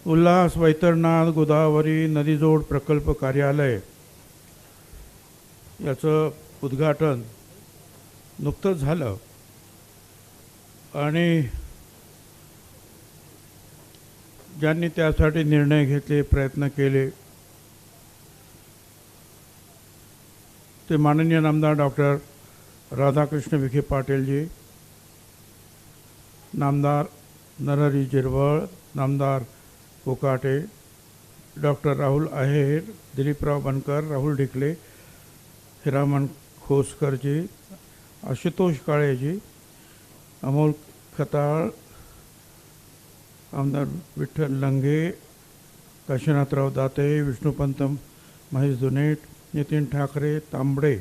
उल्हास वैतरणाथ गोदावरी नदीजोड प्रकल्प कार्यालय याचं उद्घाटन नुकतंच झालं आणि ज्यांनी त्यासाठी निर्णय घेतले, प्रयत्न केले ते माननीय नामदार डॉक्टर राधाकृष्ण विखे पाटीलजी, नामदार नरहरी झिरवळ, नामदार कोकाटे, डॉक्टर राहुल आहेर, दिलीपराव बनकर, राहुल ढिकले, हिरामन खोसकरजी, आशुतोष काळेजी, अमोल खताळ, आमदार विठ्ठल लंगे, काशीनाथराव दाते, विष्णुपंत महेश दुनेट, नितीन ठाकरे, तांबडे,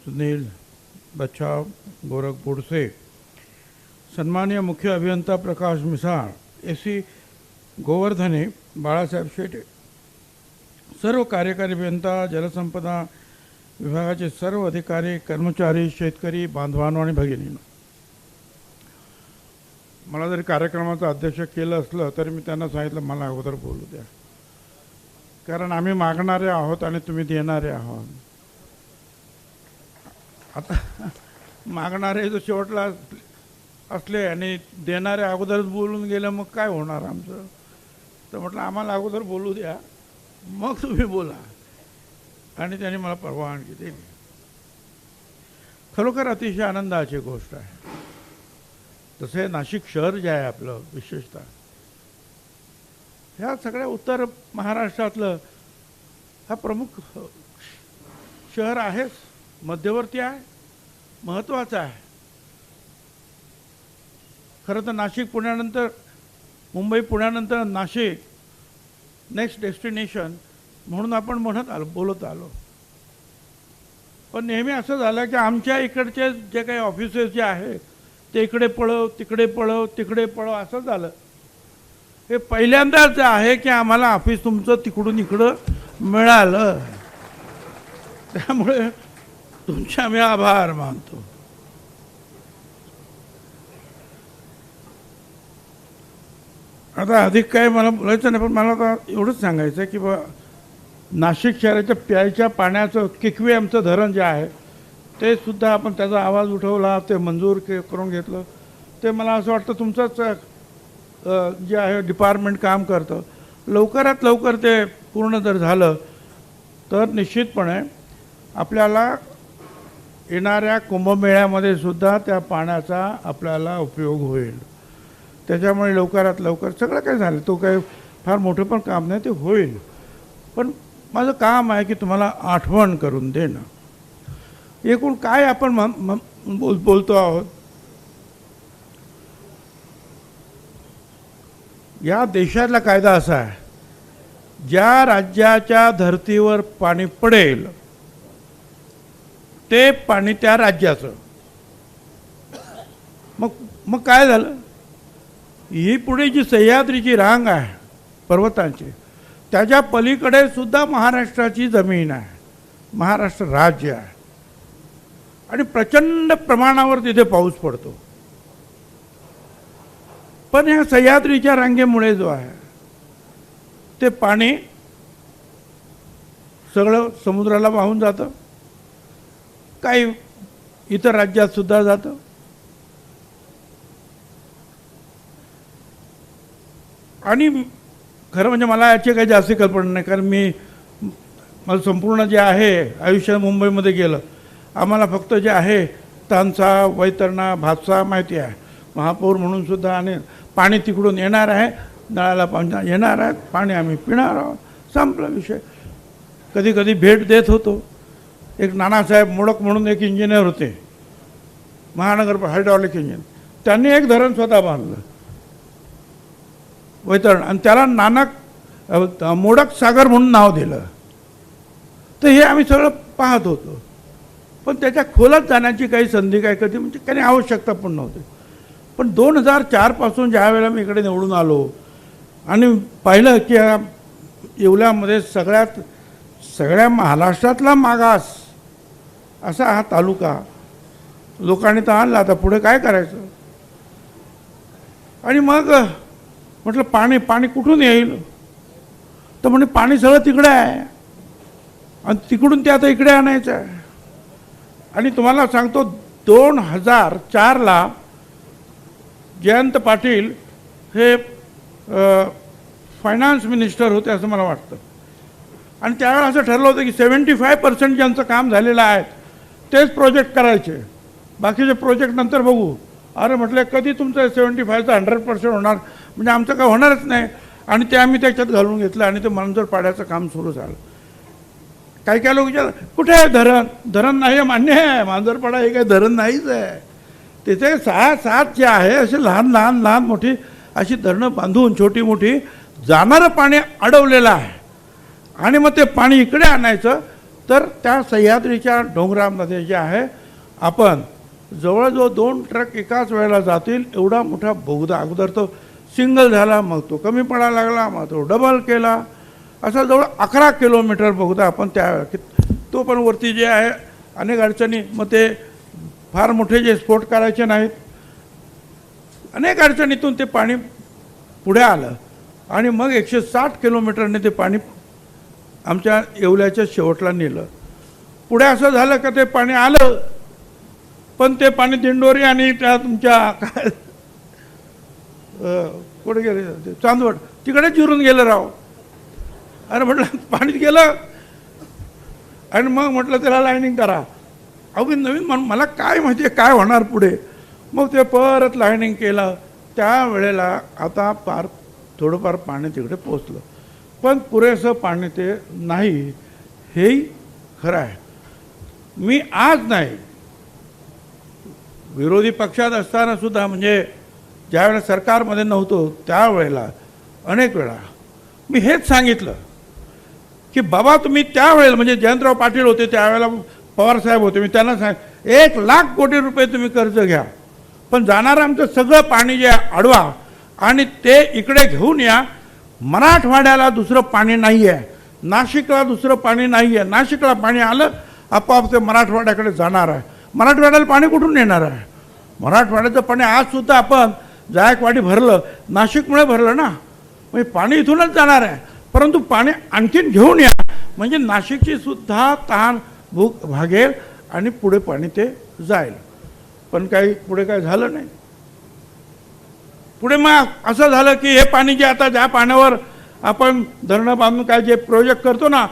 सुनील बच्छाव, गोरख बोडसे, सन्माननीय मुख्य अभियंता प्रकाश मिसाळ, एसी गोवर्धने, बाळासाहेब शेटे, सर्व कार्यकारी अभियंता, जलसंपदा विभागाचे सर्व अधिकारी, कर्मचारी, शेतकरी बांधवांनो आणि भगिनींनो, मला जरी कार्यक्रमाचं अध्यक्ष केलं असलं तरी मी त्यांना सांगितलं मला अगोदर बोलू द्या, कारण आम्ही मागणारे आहोत आणि तुम्ही देणारे आहोत. आता मागणारे जो शेवटला असले आणि देणारे अगोदरच बोलून गेलं मग काय होणार आमचं. तर म्हटलं आम्हाला अगोदर बोलू द्या, मग तुम्ही बोला, आणि त्यांनी मला परवानगी दिली. खरोखर अतिशय आनंदाची गोष्ट आहे. तसे नाशिक शहर जे आहे आपलं, विशेषतः ह्या सगळ्या उत्तर महाराष्ट्रातलं हा प्रमुख शहर आहेच, मध्यवर्ती आहे, महत्त्वाचं आहे. खरं तर नाशिक पुण्यानंतर, मुंबई पुण्यानंतर नाशिक नेक्स्ट डेस्टिनेशन म्हणून आपण बोलत आलो. पण नेहमी असं झालं की आमच्या इकडचे जे काही ऑफिसेस जे आहे ते इकडे पळव, तिकडे पळव, तिकडे पळव असं झालं. हे पहिल्यांदाच आहे की आम्हाला ऑफिस तुमचं तिकडून इकडं मिळालं. त्यामुळे तुमचे आम्ही आभार मानतो. आता अधिक काय मला बोलायचं नाही, पण मला आता एवढंच सांगायचं आहे की बा नाशिक शहराच्या प्यायच्या पाण्याचं किकवे आमचं धरण जे आहे ते सुद्धा आपण त्याचा आवाज उठवला, ते मंजूर करून घेतलं. ते मला असं वाटतं तुमचंच जे आहे डिपार्टमेंट काम करतं. लवकरात लवकर ते पूर्ण जर झालं तर निश्चितपणे आपल्याला येणाऱ्या कुंभमेळ्यामध्ये सुद्धा त्या पाण्याचा आपल्याला उपयोग होईल. त्याच्यामुळे लवकरात लवकर सगळं काही झालं, तो काही फार मोठं पण काम नाही, ते होईल. पण माझं काम आहे की तुम्हाला आठवण करून देणं. एकूण काय आपण बोलतो आहोत, या देशातला कायदा असा आहे, ज्या राज्याच्या धर्तीवर पाणी पडेल ते पाणी त्या राज्याचं. मग काय झालं, ही पुढे जी सह्याद्रीची रांग आहे पर्वतांची, त्याच्या पलीकडे सुद्धा महाराष्ट्राची जमीन आहे, महाराष्ट्र राज्य आहे, आणि प्रचंड प्रमाणावर तिथे पाऊस पडतो. पण ह्या सह्याद्रीच्या रांगेमुळे जो आहे ते पाणी सगळं समुद्राला वाहून जातं, काही इतर राज्यात सुद्धा जातं. आणि खरं म्हणजे मला याची काही जास्त कल्पना नाही, कारण मला संपूर्ण जे आहे आयुष्य मुंबईमध्ये गेलं. आम्हाला फक्त जे आहे तानसा, वैतरणा, भातसा माहिती आहे. महापौर म्हणून सुद्धा, आणि पाणी तिकडून येणार आहे, नळाला पाणी येणार आहे, पाणी आम्ही पिणार आहोत, संपला विषय. कधी कधी भेट देत होतो. एक नानासाहेब मोडक म्हणून एक इंजिनियर होते, महानगर हायड्रॉलिक इंजिनियर, त्यांनी एक धरण स्वतः बांधलं वैतरण, आणि त्याला नानक मोडक सागर म्हणून नाव दिलं. तर हे आम्ही सगळं पाहत होतो. पण त्याच्या खोलात जाण्याची काही संधी काय कधी म्हणजे काही आवश्यकता पण नव्हती. पण 2004 पासून ज्या वेळेला मी इकडे निवडून आलो आणि पाहिलं की येवल्यामध्ये सगळ्या महाराष्ट्रातला मागास असा हा तालुका लोकांनी तर आणला, आता पुढे काय करायचं. आणि मग म्हटलं पाणी कुठून येईल? तर म्हणजे पाणी सगळं तिकडे आहे आणि तिकडून ते आता इकडे आणायचं आहे. आणि तुम्हाला सांगतो 2004ला जयंत पाटील हे फायनान्स मिनिस्टर होते असं मला वाटतं. आणि त्यावेळेला असं ठरलं होतं की 75% ज्यांचं काम झालेलं आहे तेच प्रोजेक्ट करायचे, बाकीचे प्रोजेक्ट नंतर बघू. अरे म्हटलं कधी तुमचं 75चं 100% होणार? म्हणजे आमचं काय होणारच नाही. आणि ते आम्ही त्याच्यात घालून घेतलं आणि ते मांजरपाड्याचं काम सुरू झालं. काही काही लोक विचारलं कुठे आहे धरण? धरण नाही, मान्य आहे, मांजरपाडा हे काही धरण नाहीच आहे. तिथे 6-7 जे आहे असे लहान लहान लहान मोठी अशी धरणं बांधून छोटी मोठी जाणारं पाणी अडवलेलं आहे. आणि मग ते पाणी इकडे आणायचं. तर त्या सह्याद्रीच्या डोंगरामध्ये जे आहे आपण जवळजवळ 2 ट्रक एकाच वेळेला जातील एवढा मोठा बोगदा, अगोदर तो सिंगल झाला, मग तो कमी पडायला लागला, मग तो डबल केला, असा जवळ 11 किलोमीटर बोगदा आपण त्या तो पण वरती जे आहे अनेक अडचणी, मग ते फार मोठे जे स्फोट करायचे नाहीत, अनेक अडचणीतून ते पाणी पुढे आलं. आणि मग 160 किलोमीटरने ते पाणी आमच्या येवल्याच्या शेवटला नेलं. पुढे असं झालं का ते पाणी आलं, पण ते पाणी दिंडोरी आणि त्या तुमच्या काय कुठे गेले चांदवड तिकडे जिरून गेलं राव. अरे म्हटलं पाणीत गेलं. आणि मग म्हटलं त्याला लाईनिंग करा. अगदी नवीन मला काय माहिती आहे काय होणार पुढे. मग ते परत लाईनिंग केलं. त्यावेळेला आता फार थोडंफार पाणी तिकडे पोचलं, पण पुरेसं पाणी ते नाही, हेही खरं आहे. मी आज नाही, विरोधी पक्षात असताना सुद्धा, म्हणजे ज्यावेळेला सरकारमध्ये नव्हतो त्यावेळेला अनेक वेळा मी हेच सांगितलं की बाबा तुम्ही त्यावेळेला, म्हणजे जयंतराव पाटील होते त्यावेळेला, पवारसाहेब होते, मी त्यांना 1,00,000 कोटी रुपये तुम्ही कर्ज घ्या, पण जाणारं आमचं सगळं पाणी जे अडवा आणि ते इकडे घेऊन या. मराठवाड्याला दुसरं पाणी नाही आहे, नाशिकला दुसरं पाणी नाही आहे. नाशिकला पाणी आलं आपोआप ते मराठवाड्याकडे जाणार आहे. मराठवाड्याला पाणी कुठून येणार आहे? मराठवाड्याचं पाणी आजसुद्धा आपण जायकवाडी भरलं, नाशिकमुळे भरलं ना, म्हणजे पाणी इथूनच जाणार आहे. परंतु पाणी आणखीन घेऊन या, म्हणजे नाशिकची सुद्धा तहान भूक भागेल आणि पुढे पाणी ते जाईल. पण पुढे काही झालं नाही. पुढे मग असं झालं की हे पाणी जे आता ज्या पाण्यावर आपण धरणं बांधून काय जे प्रोजेक्ट करतो ना,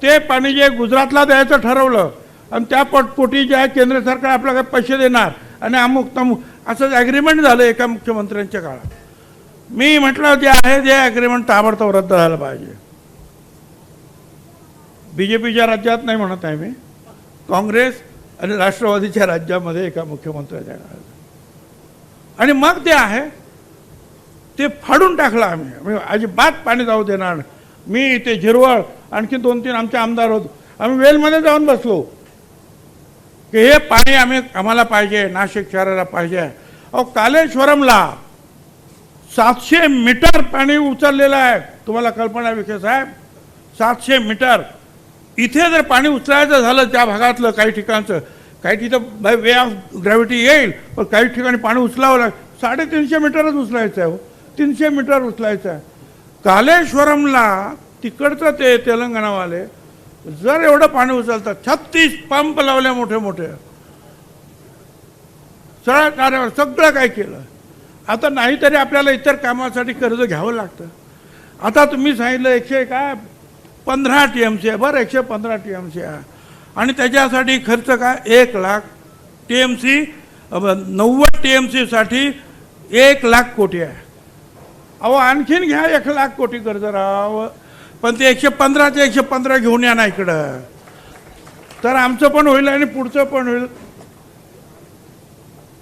ते पाणी जे गुजरातला द्यायचं ठरवलं आणि त्या पोटी जे आहे केंद्र सरकार आपल्याला पैसे देणार आणि अमुक तमुक असं ॲग्रीमेंट झालं एका मुख्यमंत्र्यांच्या काळात. मी म्हटलं जे आहे जे ॲग्रीमेंट ताबडतोब रद्द झालं पाहिजे. BJPच्या राज्यात नाही म्हणत आहे मी, काँग्रेस आणि राष्ट्रवादीच्या राज्यामध्ये एका मुख्यमंत्र्याच्या काळात. आणि मग ते आहे ते फाडून टाकलं आम्ही, म्हणजे अजिबात पाणी जाऊ देणार. मी ते झिरवळ आणखी 2-3 आमचे आमदार होतो, आम्ही वेलमध्ये जाऊन बसलो की हे पाणी आम्हाला पाहिजे, नाशिक शहराला पाहिजे. अहो कालेश्वरमला 700 मीटर पाणी उचललेलं आहे, तुम्हाला कल्पना विखे साहेब, 700 मीटर. इथे जर पाणी उचलायचं झालं त्या भागातलं काही ठिकाणचं, काही तिथं बाय वे ऑफ ग्रॅव्हिटी येईल, पण काही ठिकाणी पाणी उचलावं लागेल. 350 मीटरच उचलायचं आहे हो, 300 मीटर उचलायचं आहे. कालेश्वरमला तिकडचं ते तेलंगणावाले जर एवढं पाणी उचलतात, 36 पंप लावले मोठे मोठे, सगळं काय केलं. आता नाहीतरी आपल्याला इतर कामासाठी कर्ज घ्यावं लागतं. आता तुम्ही सांगितलं 115 TMC आहे, बरं 115 TMC आहे, आणि त्याच्यासाठी खर्च काय 1,00,000 TMC, 90 TMCसाठी 1,00,000 कोटी आहे. अहो आणखीन घ्या 1,00,000 कोटी कर्ज राहावं, पण ते 115चे 115 घेऊन या ना इकडं, तर आमचं पण होईल आणि पुढचं पण होईल.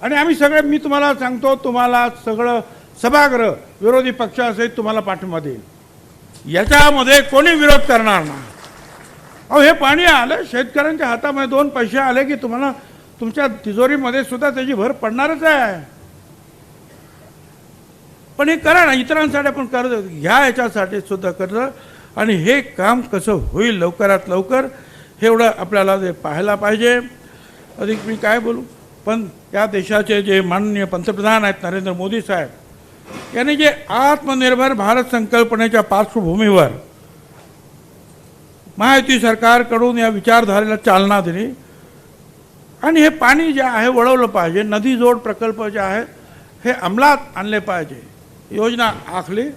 आणि आम्ही सगळे, मी तुम्हाला सांगतो, तुम्हाला सगळं सभागृह विरोधी पक्षासहित तुम्हाला पाठिंबा देईल, याच्यामध्ये कोणी विरोध करणार नाही. अहो हे पाणी आलं शेतकऱ्यांच्या हातामध्ये, 2 पैसे आले की तुम्हाला तुमच्या तिजोरीमध्ये सुद्धा त्याची भर पडणारच आहे. पण हे करा ना, इतरांसाठी आपण कर्ज घ्या, याच्यासाठी सुद्धा कर्ज. आणि हे काम कसं होईल लवकरात लवकर, हे एवढं आपल्याला ते पाहायला पाहिजे. अधिक मी काय बोलू, पण या देशाचे जे माननीय पंतप्रधान आहेत नरेंद्र मोदी साहेब, यानी जे आत्मनिर्भर भारत संकल्पनेच्या पार्श्वभूमीवर महायुती सरकारकडून या विचारधारेला चालना दिली आणि हे पाणी जे आहे वळवलं पाहिजे, नदी जोड प्रकल्प जे आहे हे अंमलात आणले पाहिजे, योजना आखली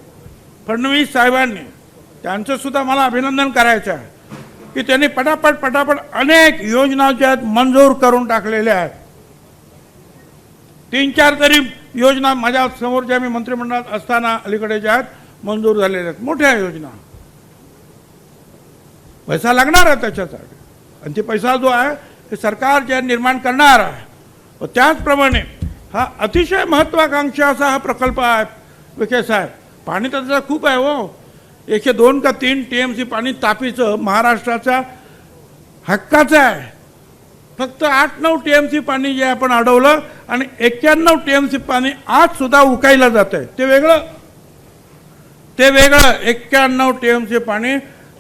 फडणवीस साहेबांनी. त्यांचं सुद्धा मला अभिनंदन करायचं आहे की त्यांनी पटापट अनेक योजना ज्या आहेत मंजूर करून टाकलेल्या आहेत. 3-4 तरी योजना माझ्या समोर ज्या मी मंत्रिमंडळात असताना अलीकडे ज्या आहेत मंजूर झालेल्या आहेत, मोठ्या योजना. पैसा लागणार आहे त्याच्यासाठी आणि ते पैसा जो आहे हे सरकार जे निर्माण करणार आहे. व त्याचप्रमाणे हा अतिशय महत्त्वाकांक्षी असा हा प्रकल्प आहे विखे साहेब. पाणी तर त्याचं खूप आहे हो. 102 का 3 TMC पाणी तापीचं महाराष्ट्राच्या हक्काचं आहे. फक्त 8-9 TMC पाणी जे आपण अडवलं आणि 91 TMC पाणी आज सुद्धा उकायला जात आहे. ते वेगळं 91 TMC पाणी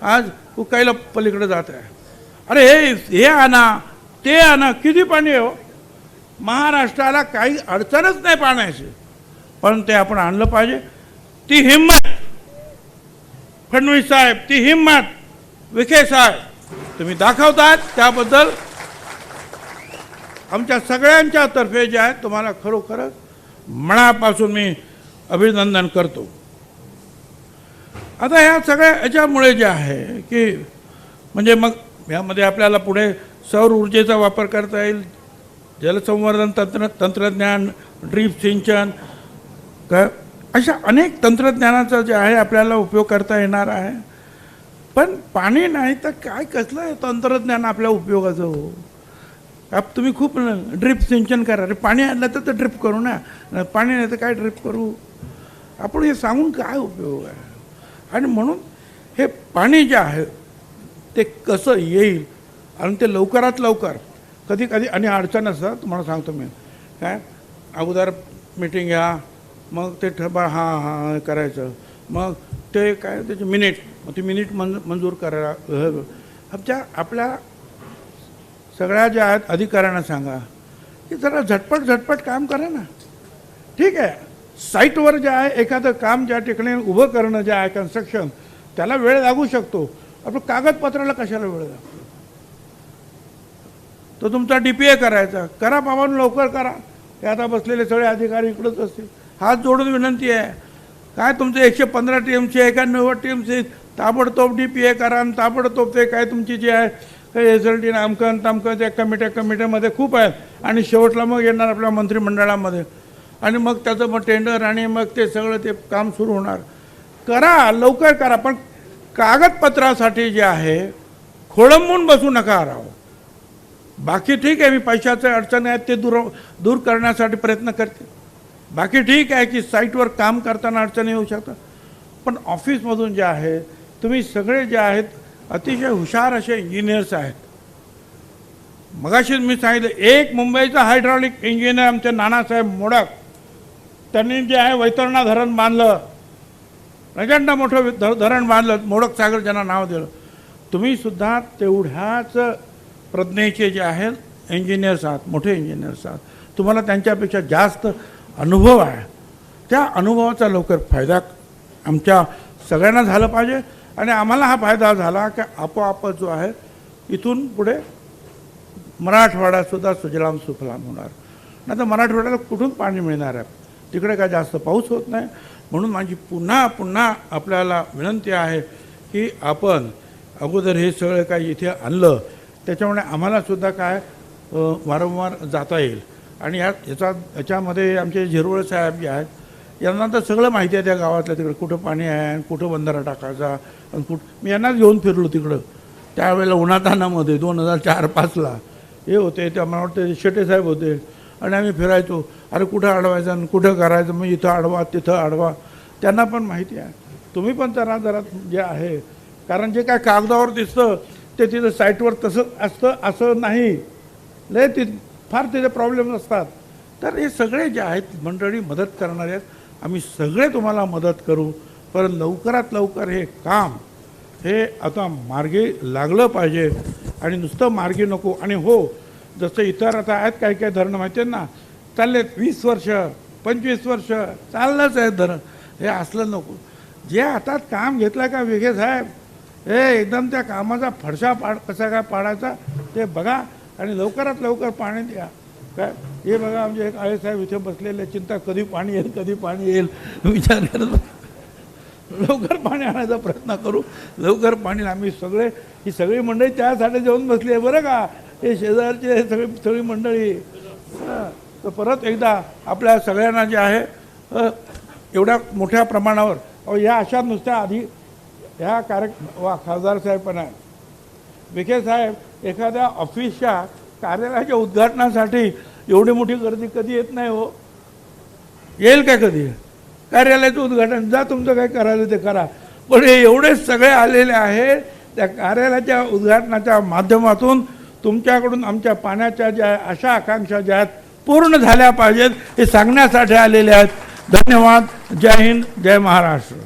आज उकायला पलीकडे जात आहे. अरे हे आणा ते आणा, किती पाणी आहे हो. महाराष्ट्राला काही अडचणच नाही पाण्याची, पण ते आपण आणलं पाहिजे. ती हिंमत फडणवीस साहेब, ती हिंमत विखे साहेब तुम्ही दाखवतात, त्याबद्दल आमच्या सगळ्यांच्या तर्फे जे आहे तुम्हाला खरोखरच मनापासून मी अभिनंदन करतो. आता ह्या सगळ्या याच्यामुळे जे आहे की म्हणजे मग यामध्ये आपल्याला पुढे सौर ऊर्जेचा वापर करता येईल, जलसंवर्धन तंत्रज्ञान, ड्रीप सिंचन, अशा अनेक तंत्रज्ञानाचा जे आहे आपल्याला उपयोग करता येणार आहे. पण पाणी नाही तर काय कसलं तंत्रज्ञान आपल्या उपयोगाचं हो. तुम्ही खूप ड्रीप सिंचन करा. अरे पाणी आणलं तर ड्रिप करू ना, पाणी नाही तर काय ड्रिप करू. आपण हे सांगून काय उपयोग आहे. आणि म्हणून हे पाणी जे आहे ते कसं येईल आणि ते लवकरात लवकर. कधी कधी आणि अडचण असतात तुम्हाला सांगतो मी. काय अगोदर मीटिंग घ्या, मग ते हां करायचं, मग ते काय त्याचे मिनिट, मग ते मिनिट मंजूर करायला. आपल्या सगळ्या ज्या आहेत अधिकाऱ्यांना सांगा की जरा झटपट काम करा ना. ठीक आहे, साईटवर जे आहे एखादं काम ज्या ठिकाणी उभं करणं जे आहे कन्स्ट्रक्शन, त्याला वेळ लागू शकतो. आपण कागदपत्राला कशाला वेळ लागतो. तो तुमचा DPA करायचा, करा बाबा लवकर करा. हे आता बसलेले सगळे अधिकारी इकडंच असतील. हात जोडून विनंती आहे. काय तुमचं 115 TMC आहे का 90 TMC, ताबडतोब DPA करा आणि ताबडतोब ते काय तुमची जे आहे काही SLT नामकन तामकन त्या कमिट्यामध्ये खूप आहेत. आणि शेवटला मग येणार आपल्या मंत्रिमंडळामध्ये आणि मग त्याचं मग टेंडर आणि मग ते सगळं ते काम सुरू होणार. करा, लवकर करा, पण कागदपत्रासाठी जे आहे खोळंबून बसू नका राव. बाकी ठीक आहे, मी पैशाचे अडचण आहेत ते दूर करण्यासाठी प्रयत्न करते. बाकी ठीक आहे की साईटवर काम करताना अडचणी येऊ शकतात, पण ऑफिसमधून जे आहे तुम्ही सगळे जे आहेत अतिशय हुशार असे इंजिनियर्स आहेत. मगाशीच मी सांगितलं, एक मुंबईचा हायड्रॉलिक इंजिनियर आमचे नानासाहेब मोडक, त्यांनी जे आहे वैतरणा धरण बांधलं, प्रचंड मोठं धरण बांधलं, मोडक सागर ज्यांना नाव दिलं. तुम्ही सुद्धा तेवढ्याच प्रज्ञेचे जे आहेत इंजिनियर्स आहात, मोठे इंजिनियर्स आहात. तुम्हाला त्यांच्यापेक्षा जास्त अनुभव आहे. त्या अनुभवाचा लवकर फायदा आमच्या सगळ्यांना झाला पाहिजे. आणि आम्हाला हा फायदा झाला की आपोआप जो आहे इथून पुढे मराठवाड्यातसुद्धा सुजलाम सुफलाम होणार. नाही तर मराठवाड्याला कुठून पाणी मिळणार आहे. तिकडे काय जास्त पाऊस होत नाही. म्हणून माझी पुन्हा आपल्याला विनंती आहे की आपण अगोदर हे सगळं काय इथे आणलं, त्याच्यामुळे आम्हालासुद्धा काय वारंवार जाता येईल. आणि याच्यामध्ये आमचे झिरवळ साहेब जे आहेत यांना तर सगळं माहिती आहे त्या गावातल्या तिकडे कुठं पाणी आहे आणि कुठं बंधारा टाकायचा आणि मी यांनाच घेऊन फिरलो तिकडं. त्यावेळेला उन्हातानामध्ये 2004-05ला हे होते, त्या मला वाटतं शेटे साहेब होते आणि आम्ही फिरायचो. अरे कुठं अडवायचं आणि कुठं करायचं, मग इथं अडवा तिथं अडवा. त्यांना पण माहिती आहे. तुम्ही पण जरा जे आहे, कारण जे काय कागदावर दिसतं ते तिथं साईटवर तसंच असतं असं नाही. लय फार तिथे प्रॉब्लेम असतात. तर हे सगळे जे आहेत मंडळी मदत करणारे आहेत. आम्ही सगळे तुम्हाला मदत करू, पण लवकरात लवकर हे काम हे आता मार्गी लागलं पाहिजे. आणि नुसतं मार्गी नको. आणि हो, जसं इतर आता आहेत काही धरणं माहिती आहे ना, चाललेत 20 वर्ष 25 वर्ष चाललंच आहे धरण. हे असलं नको. जे हातात काम घेतलं का विखे साहेब, हे एकदम त्या कामाचा फडशा कसा काय पाडायचा ते बघा आणि लवकरात लवकर पाणी द्या. काय हे बघा, आमचे एक आळे साहेब इथे बसलेले, चिंता कधी पाणी येईल कधी पाणी येईल विचार करत. लवकर पाणी आणायचा प्रयत्न करू, लवकर पाणी. आम्ही सगळे, ही सगळी मंडळी त्यासाठी जाऊन बसली आहे बरं का, हे शेजारचे सगळी मंडळी. तर परत एकदा आपल्या सगळ्यांना जे आहे एवढ्या मोठ्या प्रमाणावर या अशा नुसत्या आधी ह्या खासदार साहेब पण आहे, विखे साहेब एखाद्या ऑफिसच्या कार्यालयाच्या उद्घाटनासाठी एवढी मोठी गर्दी कधी येत नाही हो. येईल काय कधी कार्यालयाचं उद्घाटन? जा तुमचं काय करायचं ते करा. पण हे एवढे सगळे आलेले आहेत त्या कार्यालयाच्या उद्घाटनाच्या माध्यमातून तुमच्याकडून आमच्या पाण्याच्या ज्या आशा आकांक्षा ज्या आहेत पूर्ण झाल्या पाहिजेत हे सांगण्यासाठी आलेले आहेत. धन्यवाद. जय हिंद, जय महाराष्ट्र.